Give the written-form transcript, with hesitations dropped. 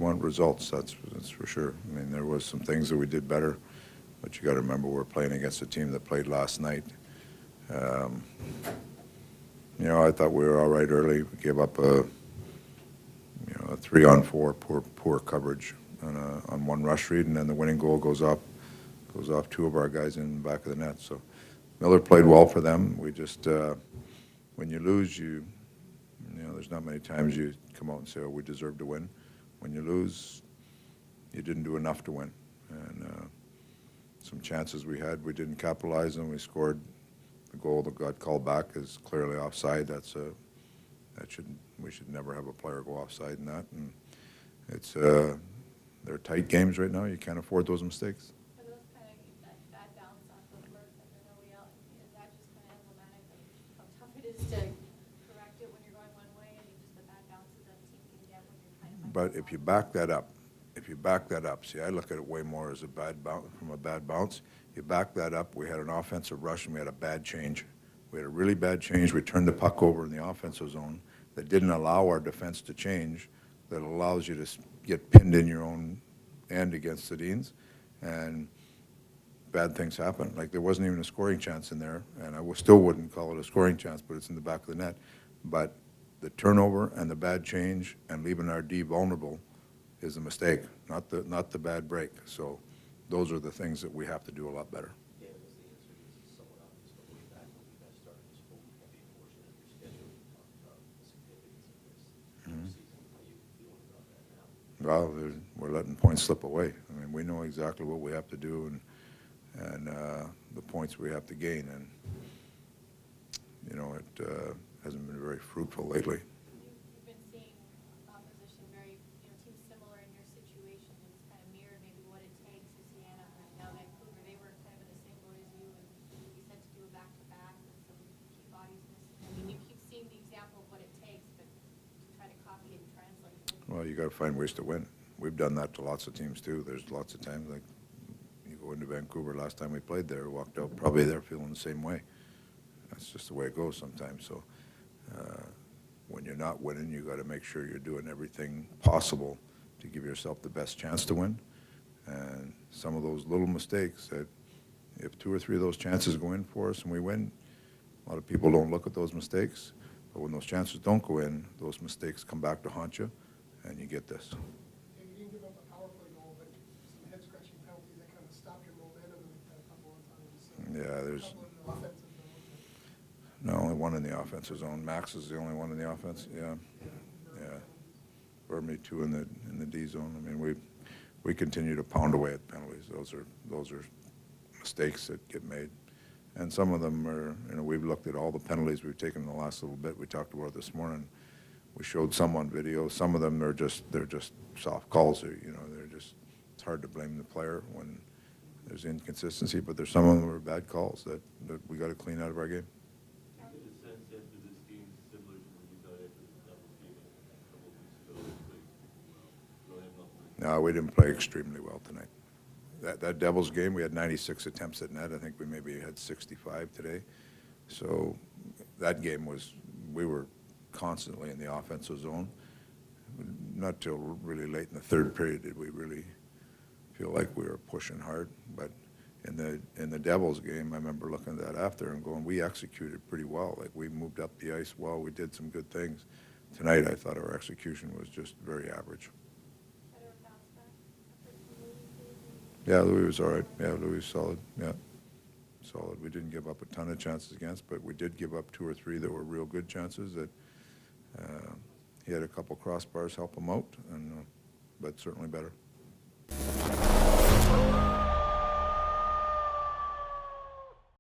want results, that's for sure. I mean, there was some things that we did better, but you got to remember we're playing against a team that played last night. You know, I thought we were all right early. We gave up a 3-on-4 poor coverage on one rush read, and then the winning goal goes off two of our guys in the back of the net. So Miller played well for them. We just when you lose, you know, there's not many times you come out and say, oh, we deserve to win. When you lose, you didn't do enough to win. And some chances we had, we didn't capitalize on. We scored. The goal that got called back is clearly offside. We should never have a player go offside in that. And it's they're tight games right now. You can't afford those mistakes. Are those kind of that bad bounce off of Burke that they're nobody else? Is that just kind of emblematic of how tough it is to correct it when you're going one way, and just the bad bounces that the team can get when you're kind of? But if you back that up, see, I look at it way more as a bad bounce from a bad bounce. You back that up. We had an offensive rush and we had a bad change. We had a really bad change. We turned the puck over in the offensive zone that didn't allow our defense to change, that allows you to get pinned in your own end against the Deans, and bad things happen. Like there wasn't even a scoring chance in there, and I still wouldn't call it a scoring chance, but it's in the back of the net. But the turnover and the bad change and leaving our D vulnerable is a mistake, not the bad break. So those are the things that we have to do a lot better. Yeah, was the answer is somewhat obvious, but way back when you guys started this whole heavy portion of your schedule, you talked about the significance of this season. How you feeling about that now? Well, we're letting points slip away. I mean, we know exactly what we have to do and the points we have to gain, and you know it hasn't been very fruitful lately. You've been seeing opposition very, teams similar in your situation, and it's kind of mirrored maybe what it takes to see Anaheim. Now Vancouver, they were kind of in the same boat as you, and you said to do a back-to-back with some key bodies missing. I mean, you keep seeing the example of what it takes, but to try to copy it and translate it. Well, you got to find ways to win. We've done that to lots of teams too. There's lots of times, like you go into Vancouver last time we played there, walked out probably they're feeling the same way. That's just the way it goes sometimes. So when you're not winning, you got to make sure you're doing everything possible to give yourself the best chance to win. And some of those little mistakes, that if 2 or 3 of those chances go in for us and we win, a lot of people don't look at those mistakes. But when those chances don't go in, those mistakes come back to haunt you, and you get this. You didn't give up a power play goal, but some head-scratching penalties that kind of stopped your momentum a couple of times. Yeah, there's. A couple in the offensive zone. No, only one in the offensive zone. Max is the only one in the offense. Yeah, yeah. Burmy 2 in the D zone. I mean, we continue to pound away at penalties. Those are mistakes that get made, and some of them are. We've looked at all the penalties we've taken in the last little bit. We talked about it this morning. We showed some on video. Some of them they're just soft calls. They're just. It's hard to blame the player when there's inconsistency, but there's some of them are bad calls that we got to clean out of our game. No, we didn't play extremely well tonight. That Devils game, we had 96 attempts at net. I think we maybe had 65 today. So that game we were constantly in the offensive zone. Not till really late in the third period did we really feel like we were pushing hard. But in the Devils game, I remember looking at that after and going, we executed pretty well. Like we moved up the ice well. We did some good things. Tonight, I thought our execution was just very average. Yeah, Louis was all right. Yeah, Louis was solid. Yeah, solid. We didn't give up a ton of chances against, but we did give up 2 or 3 that were real good chances. That he had a couple crossbars help him out, but certainly better.